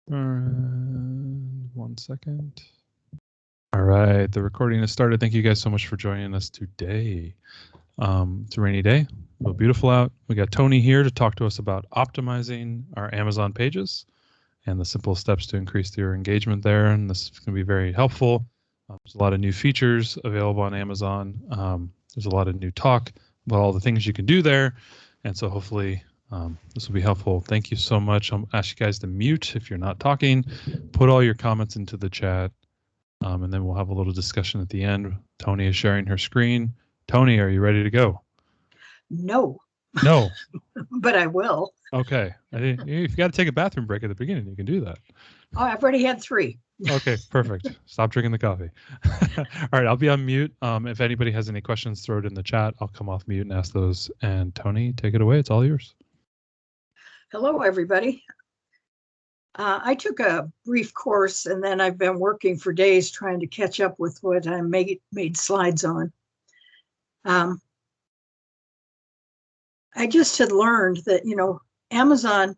One second. All right, the recording has started. Thank you guys so much for joining us today. It's a rainy day, a little beautiful out. We got Toni here to talk to us about optimizing our Amazon pages and the simple steps to increase your engagement there. And this is going to be very helpful. There's a lot of new features available on Amazon. There's a lot of new talk about all the things you can do there. And so hopefully this will be helpful. Thank you so much. I'll ask you guys to mute if you're not talking. Put all your comments into the chat. And then we'll have a little discussion at the end. Toni is sharing her screen. Toni, are you ready to go? No. No. But I will. Okay. If you got to take a bathroom break at the beginning, you can do that. Oh, I've already had 3. Okay, perfect. Stop drinking the coffee. All right, I'll be on mute. If anybody has any questions, throw it in the chat. I'll come off mute and ask those. And Toni, take it away. It's all yours. Hello, everybody. I took a brief course, and then I've been working for days trying to catch up with what I made slides on. I just had learned that, Amazon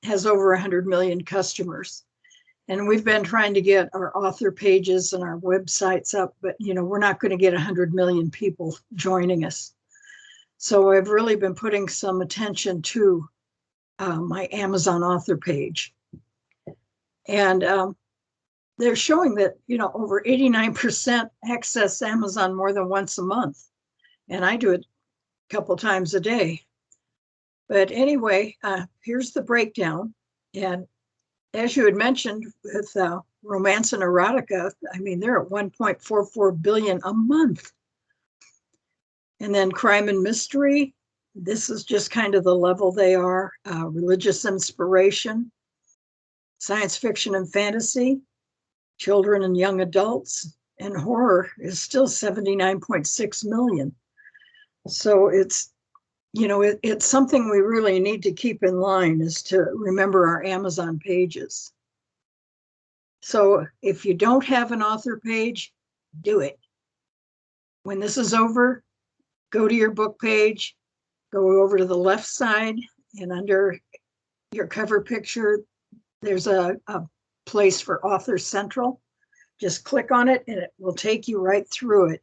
has over 100 million customers. And we've been trying to get our author pages and our websites up, but, we're not going to get 100 million people joining us. So I've really been putting some attention to my Amazon author page. And they're showing that, over 89% access Amazon more than once a month. And I do it a couple times a day. But anyway, here's the breakdown. And as you had mentioned with romance and erotica, they're at 1.44 billion a month. And then crime and mystery, this is just kind of the level they are. Religious inspiration, science fiction and fantasy, children and young adults, and horror is still 79.6 million. So it's, it's something we really need to keep in line, is to remember our Amazon pages. So if you don't have an author page, do it. When this is over, go to your book page, go over to the left side, and under your cover picture, there's a place for Author Central. Just click on it and it will take you right through it.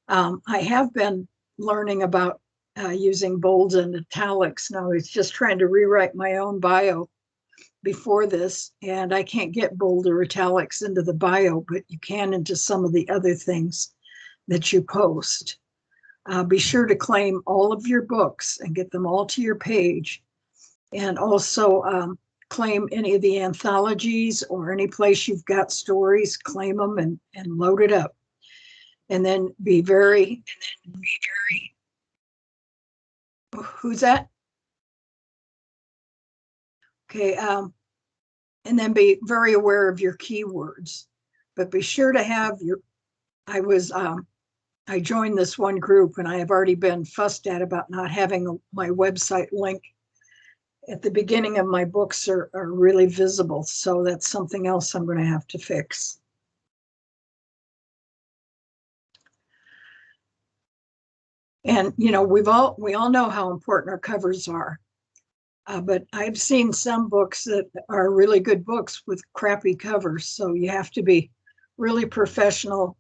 I have been learning about using bold and italics. Now it's just trying to rewrite my own bio before this, and I can't get bold or italics into the bio, but you can into some of the other things that you post. Be sure to claim all of your books and get them all to your page. And also claim any of the anthologies or any place you've got stories, claim them and load it up. And then be very, who's that? Okay, and then be very aware of your keywords, but be sure to have your, I joined this one group and I have already been fussed at about not having my website link at the beginning of my books are really visible. So that's something else I'm going to have to fix. And, we all know how important our covers are. But I've seen some books that are really good books with crappy covers. So you have to be really professional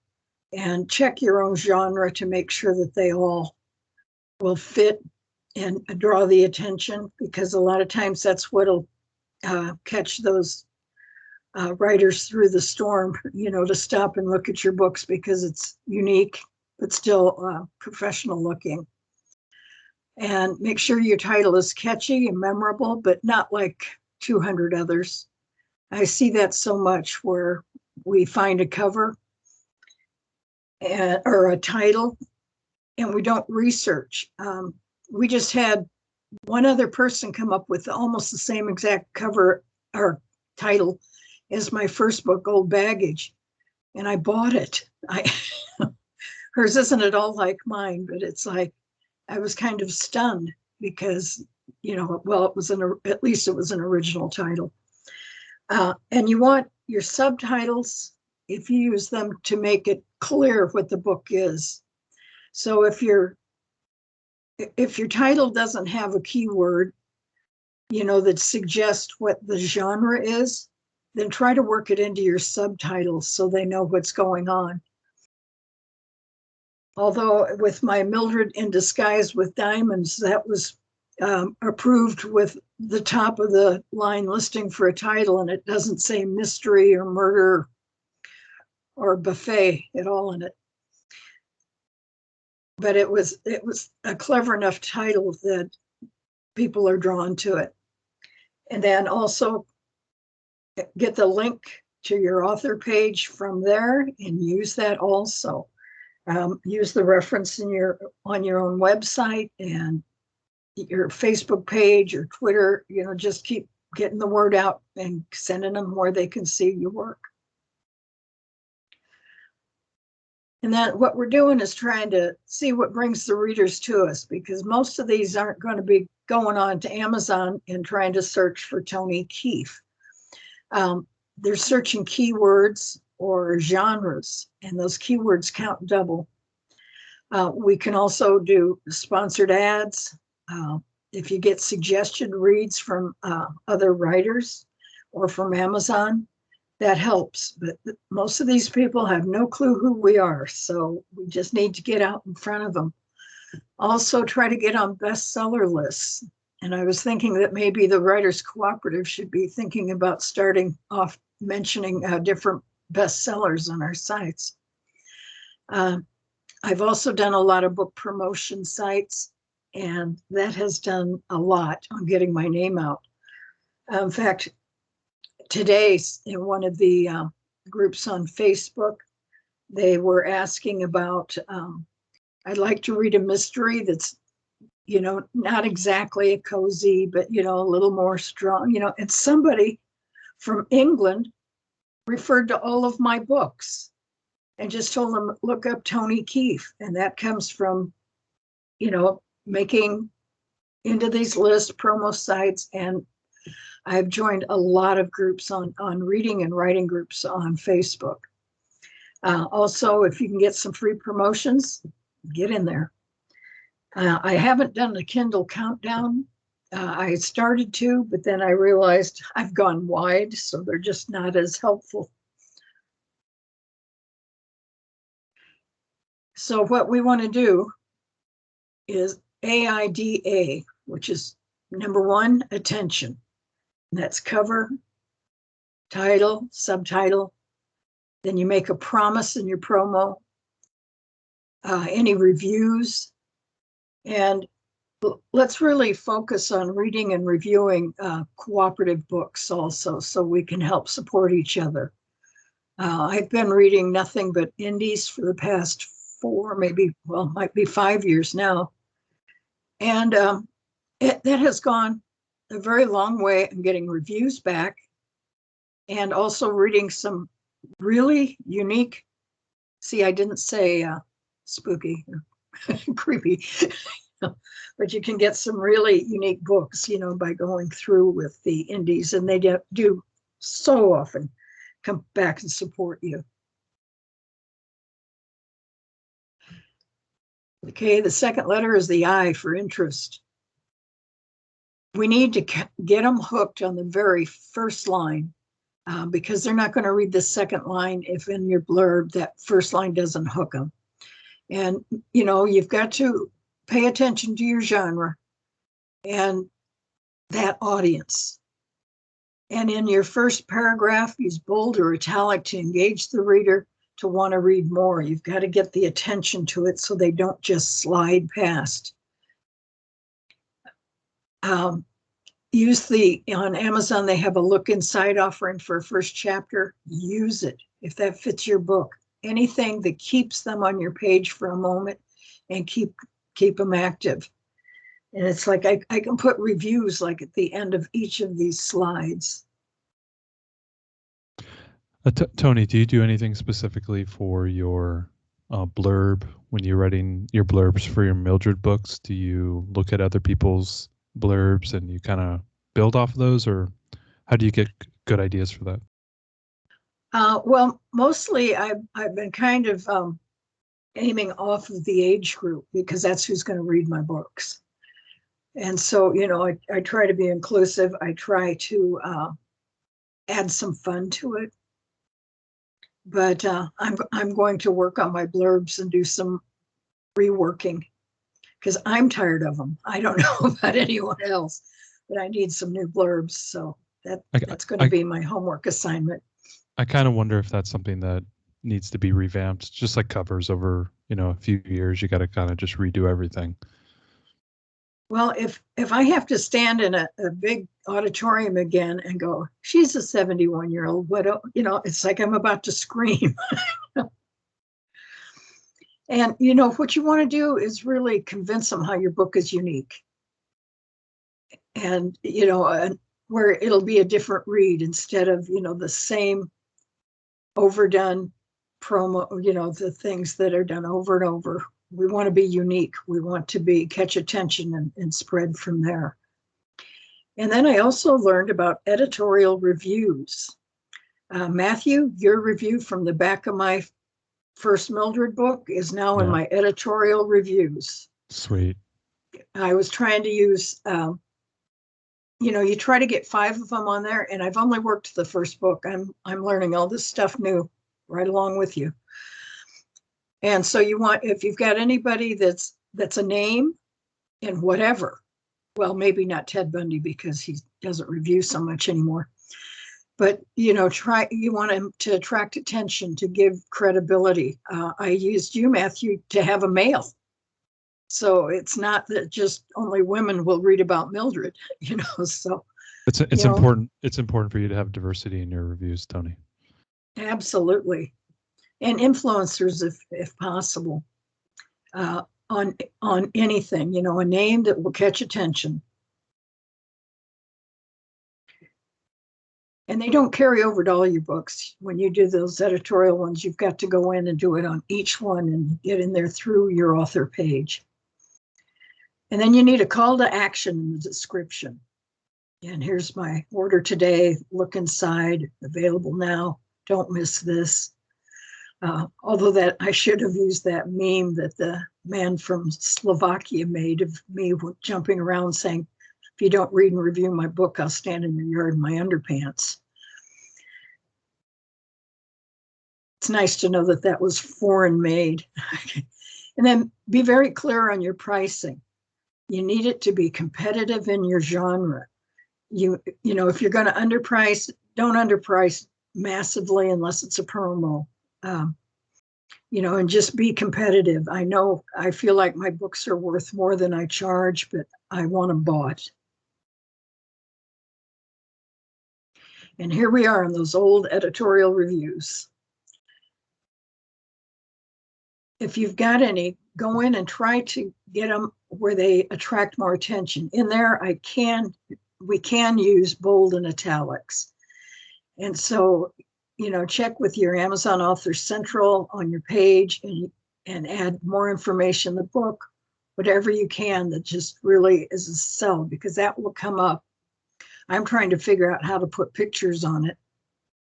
and check your own genre to make sure that they all will fit and draw the attention, because a lot of times that's what'll catch those writers through the storm, to stop and look at your books because it's unique, but still professional looking. And make sure your title is catchy and memorable, but not like 200 others. I see that so much where we find a cover or a title and we don't research. We just had one other person come up with almost the same exact cover or title as my first book, Old Baggage, and I bought it. Hers isn't at all like mine, but it's like, I was kind of stunned because, well, it was at least it was an original title. And you want your subtitles, if you use them, to make it clear what the book is. So if your title doesn't have a keyword, that suggests what the genre is, then try to work it into your subtitles so they know what's going on. Although with my Mildred in Disguise with Diamonds, that was approved with the top of the line listing for a title, and it doesn't say mystery or murder or buffet at all in it. But it was a clever enough title that people are drawn to it. And then also get the link to your author page from there and use that also. Use the reference on your own website and your Facebook page or Twitter. Just keep getting the word out and sending them where they can see your work. And then what we're doing is trying to see what brings the readers to us, because most of these aren't going to be going on to Amazon and trying to search for Toni Kief. They're searching keywords or genres, and those keywords count double. We can also do sponsored ads. If you get suggested reads from other writers or from Amazon, that helps. But most of these people have no clue who we are, so we just need to get out in front of them. Also, try to get on bestseller lists. And I was thinking that maybe the Writers Cooperative should be thinking about starting off mentioning different bestsellers on our sites. I've also done a lot of book promotion sites, and that has done a lot on getting my name out. In fact, today in one of the groups on Facebook, they were asking about, I'd like to read a mystery that's, not exactly a cozy, but, a little more strong, and somebody from England referred to all of my books and just told them, look up Toni Kief. And that comes from, making into these lists, promo sites. And I've joined a lot of groups on reading and writing groups on Facebook. Also, if you can get some free promotions, get in there. I haven't done the Kindle countdown. I started to, but then I realized I've gone wide, so they're just not as helpful. So what we want to do is AIDA, which is number one, attention. And that's cover, title, subtitle. Then you make a promise in your promo, any reviews, and let's really focus on reading and reviewing cooperative books also, so we can help support each other. I've been reading nothing but indies for the past 4, might be 5 years now. And that has gone a very long way in getting reviews back, and also reading some really unique, I didn't say spooky, creepy, but you can get some really unique books, by going through with the indies, and they do so often come back and support you. Okay, the second letter is the I for interest. We need to get them hooked on the very first line, because they're not going to read the second line if in your blurb that first line doesn't hook them. And, you've got to pay attention to your genre and that audience. And in your first paragraph, use bold or italic to engage the reader to want to read more. You've got to get the attention to it so they don't just slide past. On Amazon, they have a look inside offering for a first chapter. Use it if that fits your book. Anything that keeps them on your page for a moment and keep them active. And it's like I can put reviews like at the end of each of these slides. Toni, do you do anything specifically for your blurb when you're writing your blurbs for your Mildred books? Do you look at other people's blurbs and you kind of build off of those, or how do you get good ideas for that? Well, mostly I've been kind of aiming off of the age group, because that's who's going to read my books. And so, I try to be inclusive. I try to add some fun to it. But I'm going to work on my blurbs and do some reworking because I'm tired of them. I don't know about anyone else, but I need some new blurbs. So that's going to be my homework assignment. I kind of wonder if that's something that needs to be revamped, just like covers over, a few years. You got to kind of just redo everything. Well, if I have to stand in a big auditorium again and go, she's a 71-year-old widow, it's like I'm about to scream. And what you want to do is really convince them how your book is unique. And where it'll be a different read instead of the same overdone promo, the things that are done over and over. We want to be unique. We want to catch attention and spread from there. And then I also learned about editorial reviews. Matthew, your review from the back of my first Mildred book is now in my editorial reviews. Sweet. I was trying to use, you try to get 5 of them on there, and I've only worked the first book. I'm learning all this stuff new right along with you. And so if you've got anybody that's a name in whatever, well, maybe not Ted Bundy because he doesn't review so much anymore, but you want him to attract attention, to give credibility. I used you, Matthew, to have a male. So it's not that just only women will read about Mildred, so. It's important. It's important for you to have diversity in your reviews, Toni. Absolutely. And influencers if possible, on anything, a name that will catch attention. And they don't carry over to all your books. When you do those editorial ones, you've got to go in and do it on each one and get in there through your author page. And then you need a call to action in the description. And here's my order today, look inside, available now, don't miss this. Although that I should have used that meme that the man from Slovakia made of me jumping around saying, if you don't read and review my book, I'll stand in your yard in my underpants. It's nice to know that was foreign made. And then be very clear on your pricing. You need it to be competitive in your genre. If you're going to underprice, don't underprice massively unless it's a promo. And just be competitive. I feel like my books are worth more than I charge, but I want them bought. And here we are in those old editorial reviews. If you've got any, go in and try to get them where they attract more attention. In there, we can use bold and italics. And so, check with your Amazon Author Central on your page and add more information in the book, whatever you can that just really is a sell, because that will come up. I'm trying to figure out how to put pictures on it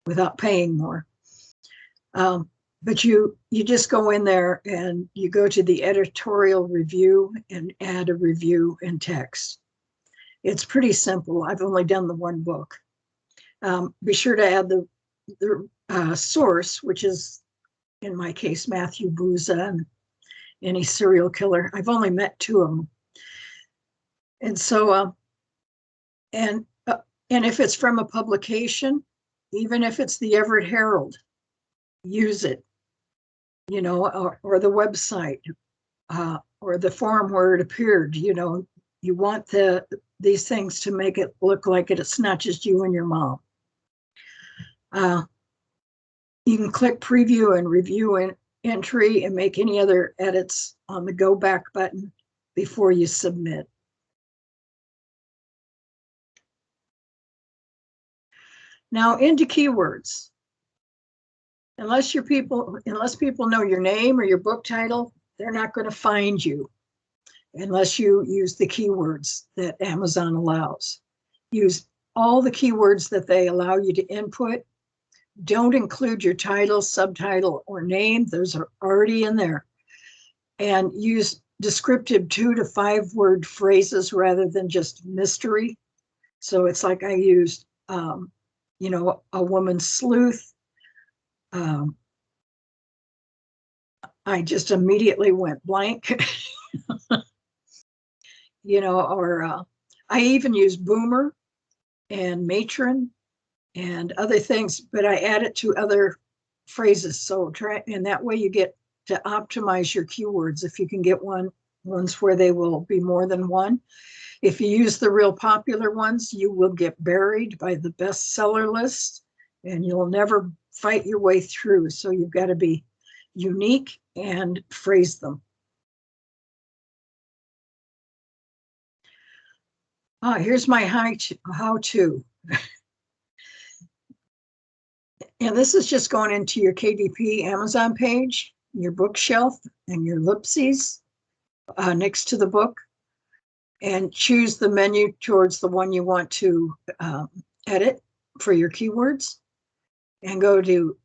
without paying more. But you just go in there and you go to the editorial review and add a review in text. It's pretty simple. I've only done the one book. Be sure to add the source, which is, in my case, Matthew Booza and any serial killer. I've only met 2 of them. And so, and if it's from a publication, even if it's the Everett Herald, use it, or the website, or the forum where it appeared. You want these things to make it look like it's not just you and your mom. You can click preview and review entry and make any other edits on the go back button before you submit. Now into keywords. Unless people know your name or your book title, they're not going to find you unless you use the keywords that Amazon allows. Use all the keywords that they allow you to input. Don't include your title, subtitle, or name. Those are already in there. And use descriptive 2 to 5 word phrases rather than just mystery. So it's like I used, a woman sleuth. I just immediately went blank, or I even use boomer and matron and other things, but I add it to other phrases. So and that way you get to optimize your keywords. If you can get ones where they will be more than one. If you use the real popular ones, you will get buried by the bestseller list and you'll never fight your way through. So you've got to be unique and phrase them. Here's my how-to. And this is just going into your KDP Amazon page, your bookshelf, and your ellipses next to the book, and choose the menu towards the one you want to edit for your keywords, and go to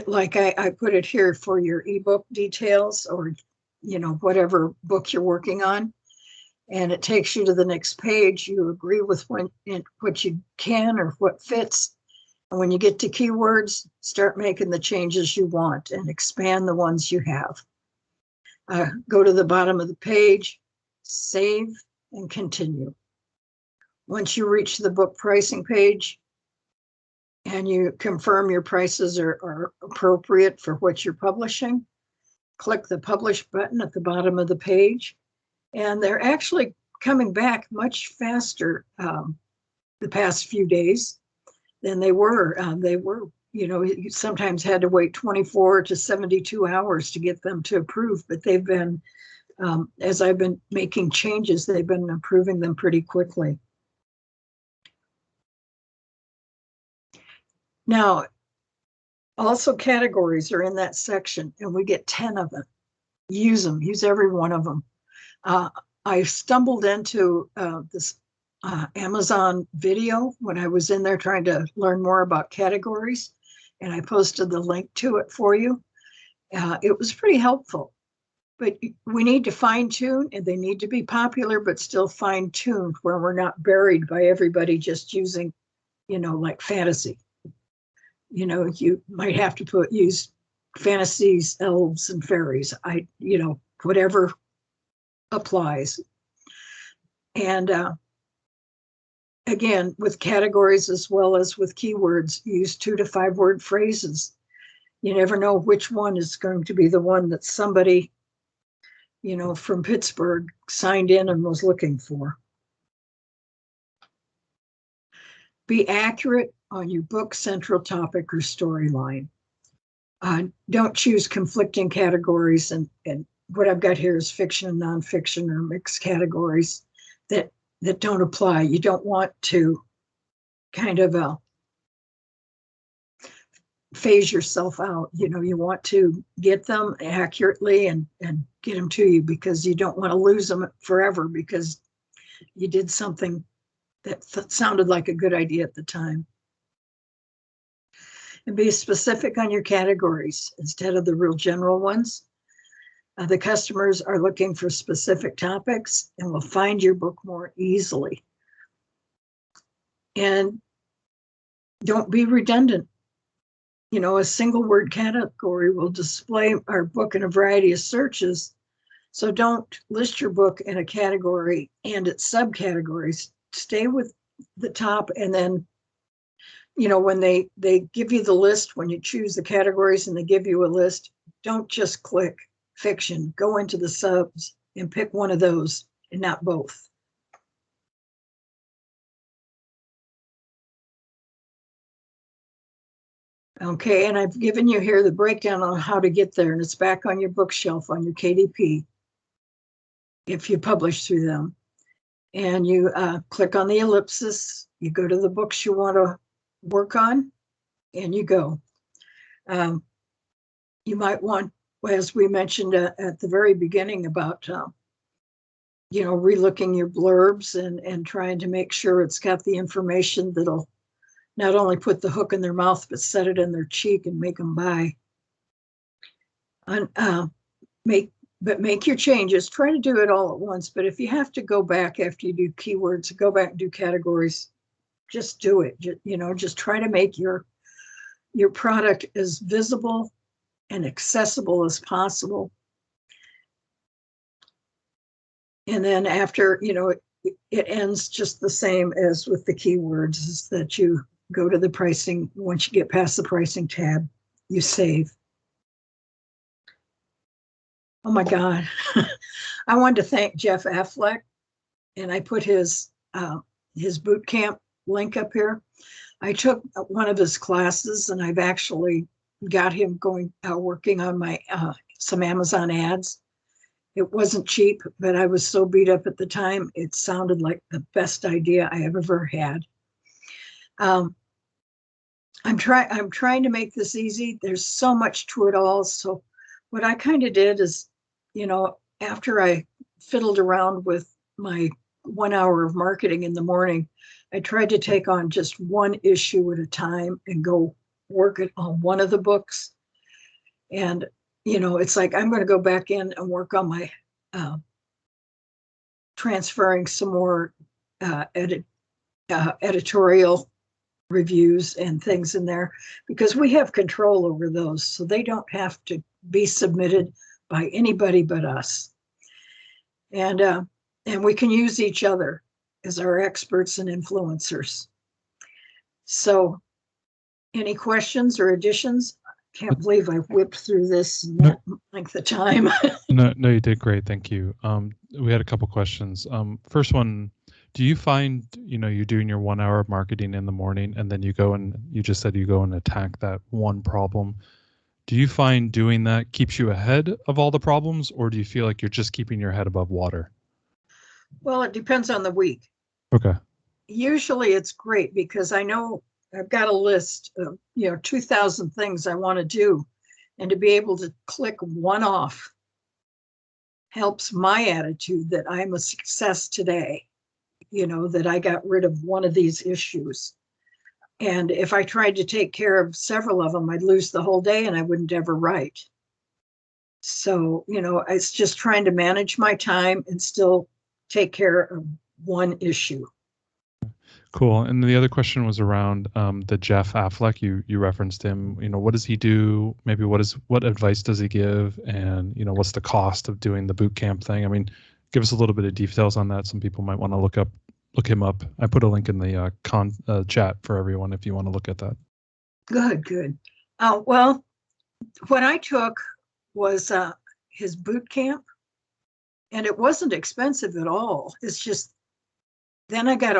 like I put it here for your ebook details, or whatever book you're working on, and it takes you to the next page. You agree with what you can or what fits. And when you get to keywords, start making the changes you want and expand the ones you have. Go to the bottom of the page, save, and continue. Once you reach the book pricing page and you confirm your prices are appropriate for what you're publishing, click the publish button at the bottom of the page. And they're actually coming back much faster the past few days than they were. You sometimes had to wait 24 to 72 hours to get them to approve, but they've been, as I've been making changes, they've been approving them pretty quickly. Now, also categories are in that section, and we get 10 of them. Use them, use every one of them. I stumbled into this Amazon video when I was in there trying to learn more about categories, and I posted the link to it for you. It was pretty helpful, but we need to fine tune, and they need to be popular, but still fine tuned where we're not buried by everybody just using, like fantasy. You might have to use fantasies, elves, and fairies. Whatever applies. And again, with categories as well as with keywords, use 2 to 5 word phrases. You never know which one is going to be the one that somebody, from Pittsburgh signed in and was looking for. Be accurate on your book central topic or storyline. Don't choose conflicting categories, and what I've got here is fiction and nonfiction or mixed categories that don't apply. You don't want to kind of phase yourself out. You want to get them accurately and get them to you, because you don't want to lose them forever because you did something that sounded like a good idea at the time. And be specific on your categories instead of the real general ones. The customers are looking for specific topics and will find your book more easily. And don't be redundant. A single word category will display our book in a variety of searches. So don't list your book in a category and its subcategories. Stay with the top, and then, when they give you the list, when you choose the categories and they give you a list, don't just click fiction. Go into the subs and pick one of those and not both. Okay, and I've given you here the breakdown on how to get there, and it's back on your bookshelf on your KDP if you publish through them. And you click on the ellipsis, you go to the books you want to work on, and you go. You might want, as we mentioned at the very beginning about, relooking your blurbs and trying to make sure it's got the information that'll not only put the hook in their mouth, but set it in their cheek and make them buy. Make your changes. Try to do it all at once. But if you have to go back after you do keywords, go back and do categories, just do it. Just try to make your product as visible and accessible as possible. And then after, it ends just the same as with the keywords, is that you go to the pricing. Once you get past the pricing tab, you save. Oh my God. I wanted to thank Jeff Affleck, and I put his boot camp link up here. I took one of his classes, and I've actually got him going working on my some Amazon ads. It wasn't cheap, but I was so beat up at the time. It sounded like the best idea I have ever had. I'm trying to make this easy. There's so much to it all. So what I kind of did is, after I fiddled around with my 1 hour of marketing in the morning, I tried to take on just one issue at a time and go work it on one of the books. And, it's like, I'm going to go back in and work on my transferring some more editorial reviews and things in there, because we have control over those. So they don't have to be submitted by anybody but us. And we can use each other as our experts and influencers. So any questions or additions? Can't believe I whipped through this in that length of time. No, you did great. Thank you. We had a couple questions. First one, do you find, you're doing your 1 hour of marketing in the morning, and then you just said you go and attack that one problem. Do you find doing that keeps you ahead of all the problems, or do you feel like you're just keeping your head above water? Well, it depends on the week. Okay. Usually it's great because I know I've got a list of, 2,000 things I want to do. And to be able to click one off helps my attitude that I'm a success today, that I got rid of one of these issues. And if I tried to take care of several of them, I'd lose the whole day and I wouldn't ever write. So, it's just trying to manage my time and still take care of one issue. Cool. And the other question was around the Jeff Affleck. You referenced him. What does he do? Maybe what advice does he give? And what's the cost of doing the boot camp thing? I mean, give us a little bit of details on that. Some people might want to look him up. I put a link in the chat for everyone if you want to look at that. Good. Well, what I took was his boot camp, and it wasn't expensive at all. It's just, then I got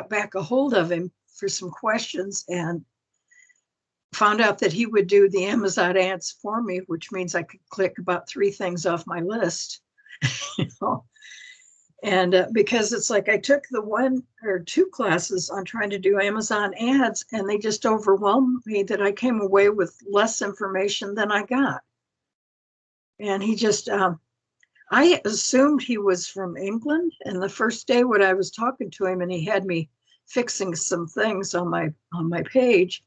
back a hold of him for some questions and found out that he would do the Amazon ads for me, which means I could click about 3 things off my list. And because it's like I took the 1 or 2 classes on trying to do Amazon ads, and they just overwhelmed me that I came away with less information than I got. And he just, I assumed he was from England. And the first day when I was talking to him and he had me fixing some things on my page,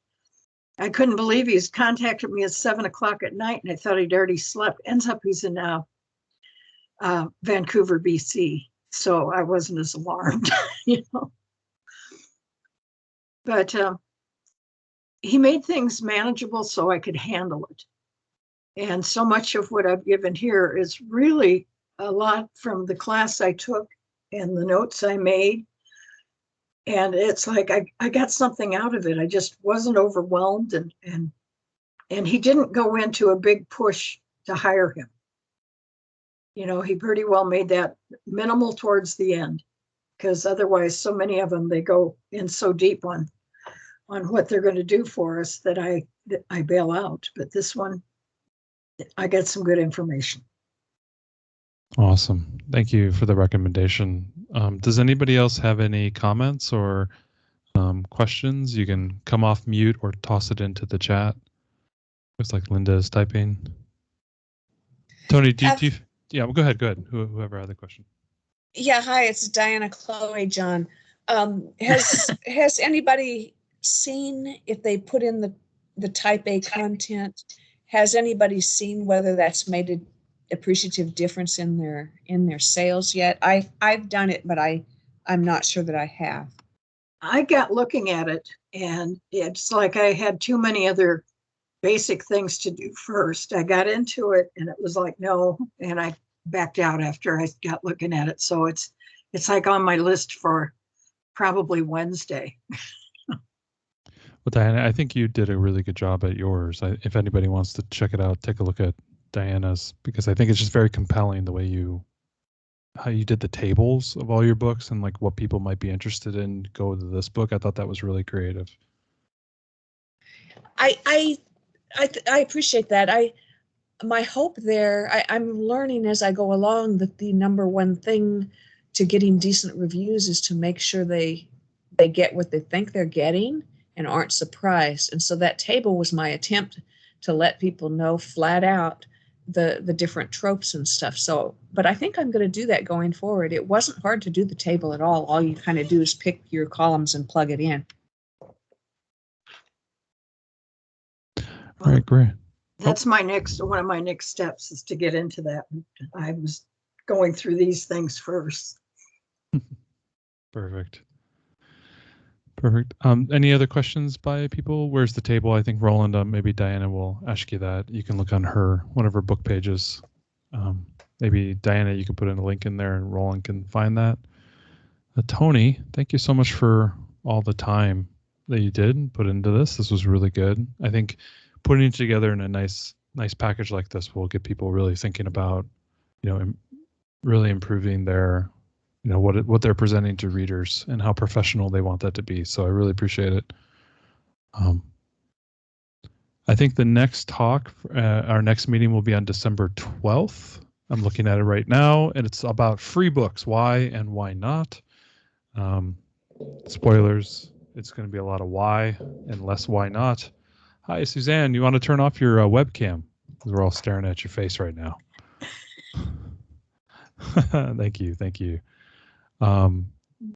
I couldn't believe he's contacted me at 7 o'clock at night, and I thought he'd already slept. Ends up he's in Vancouver, BC. So I wasn't as alarmed, But he made things manageable so I could handle it. And so much of what I've given here is really a lot from the class I took and the notes I made. And it's like I got something out of it. I just wasn't overwhelmed, and he didn't go into a big push to hire him. He pretty well made that minimal towards the end, because otherwise so many of them, they go in so deep on what they're going to do for us that I bail out. But this one, I got some good information. Awesome. Thank you for the recommendation. Does anybody else have any comments or questions? You can come off mute or toss it into the chat. Looks like Linda is typing. Toni, do you? Yeah, well, go ahead. Whoever had the question. Yeah, hi, it's Diana Chloe, John. Has anybody seen, if they put in the type A content, has anybody seen whether that's made an appreciative difference in their sales yet? I've done it, but I'm not sure that I have. I got looking at it, and it's like I had too many other basic things to do first. I got into it, and it was like, no, and I backed out after I got looking at it. So it's like on my list for probably Wednesday. Well, Diana, I think you did a really good job at yours. If anybody wants to check it out, take a look at Diana's, because I think it's just very compelling the way how you did the tables of all your books and like what people might be interested in go to this book. I thought that was really creative. I appreciate that. My hope there, I'm learning as I go along that the number one thing to getting decent reviews is to make sure they get what they think they're getting and aren't surprised. And so that table was my attempt to let people know flat out the different tropes and stuff. So, but I think I'm going to do that going forward. It wasn't hard to do the table at all. All you kind of do is pick your columns and plug it in. All right, great. That's one of my next steps is to get into that. I was going through these things first. Perfect. Any other questions by people? Where's the table? I think Roland, maybe Diana will ask you that. You can look on one of her book pages. Maybe Diana, you can put in a link in there and Roland can find that. Toni, thank you so much for all the time that you did and put into this. This was really good. I think putting it together in a nice package like this will get people really thinking about, really improving their, what they're presenting to readers and how professional they want that to be. So I really appreciate it. I think the next talk, our next meeting will be on December 12th. I'm looking at it right now, and it's about free books, why and why not. Spoilers, it's going to be a lot of why and less why not. Hi, Suzanne, you want to turn off your webcam? We're all staring at your face right now. Thank you.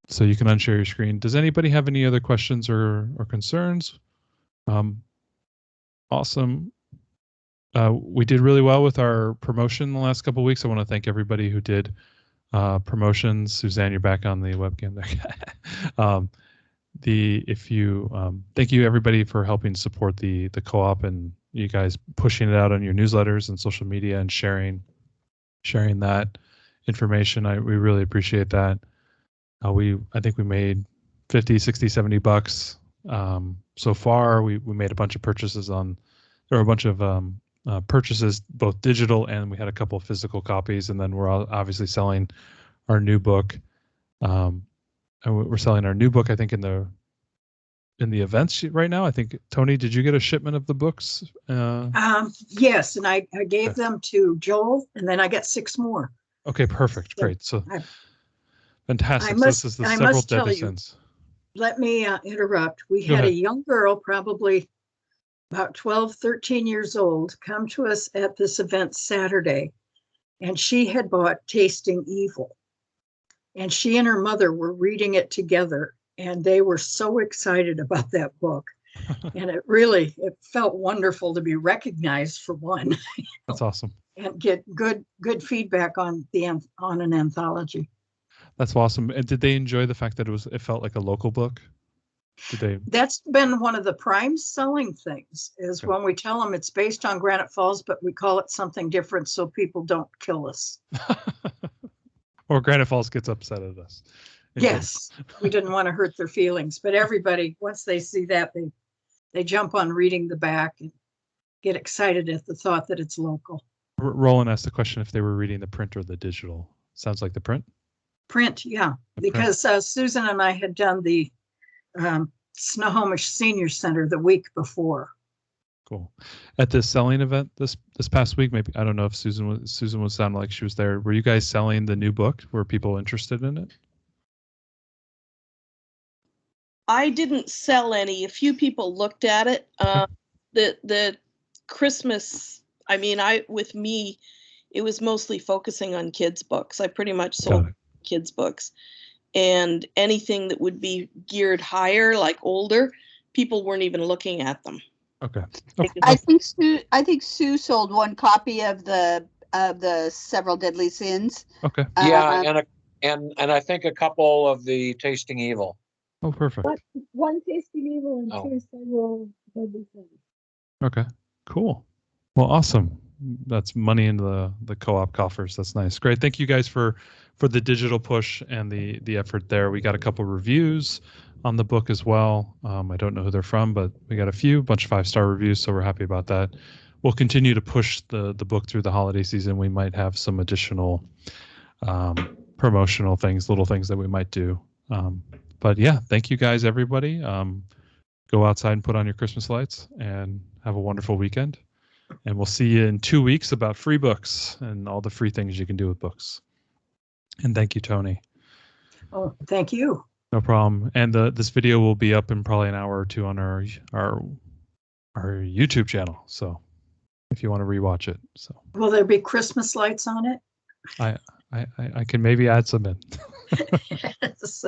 So you can unshare your screen. Does anybody have any other questions or concerns? Awesome. We did really well with our promotion the last couple of weeks. I want to thank everybody who did promotions. Suzanne, you're back on the webcam there. Thank you everybody for helping support the co-op and you guys pushing it out on your newsletters and social media and sharing that information. We really appreciate that. I think we made 50, 60, 70 bucks so far. We made a bunch of purchases there were a bunch of purchases, both digital and we had a couple of physical copies, and then we're obviously selling our new book. And we're selling our new book, I think, in the events right now. I think, Toni, did you get a shipment of the books? Yes, and I gave them to Joel, and then I got 6 more. Okay, perfect, great. So fantastic. This is the several deadly sins. Let me interrupt. We had a young girl, probably about 12, 13 years old, come to us at this event Saturday, and she had bought Tasting Evil. And she and her mother were reading it together, and they were so excited about that book. And it felt wonderful to be recognized for one. That's awesome. And get good feedback on an anthology. That's awesome. And did they enjoy the fact that it felt like a local book? That's been one of the prime selling things is when we tell them it's based on Granite Falls, but we call it something different so people don't kill us. Or Granite Falls gets upset at us. Yes, we didn't want to hurt their feelings, but everybody, once they see that, they jump on reading the back and get excited at the thought that it's local. Roland asked the question if they were reading the print or the digital. Sounds like the print? Print, yeah, because Susan and I had done the Snohomish Senior Center the week before. Cool. At the selling event this past week, maybe, I don't know if Susan was sounding like she was there. Were you guys selling the new book? Were people interested in it? I didn't sell any. A few people looked at it. The Christmas, with me, it was mostly focusing on kids' books. I pretty much sold kids' books. And anything that would be geared higher, like older, people weren't even looking at them. Okay. I think Sue sold one copy of the Several Deadly Sins. Okay. Yeah, and I think a couple of the Tasting Evil. Oh, perfect. But one tasty meal and Oh. two several deadly sins. Okay, cool. Well, awesome. That's money into the co-op coffers. That's nice. Great. Thank you guys for the digital push and the effort there. We got a couple reviews on the book as well. I don't know who they're from, but we got a bunch of 5-star reviews, so we're happy about that. We'll continue to push the book through the holiday season. We might have some additional promotional things, little things that we might do. But yeah, thank you guys, everybody. Go outside and put on your Christmas lights and have a wonderful weekend. And we'll see you in 2 weeks about free books and all the free things you can do with books. And thank you, Toni. Oh, thank you. No problem. And this video will be up in probably an hour or two on our YouTube channel. So if you want to rewatch it. So Will there be Christmas lights on it? I can maybe add some in. Yes.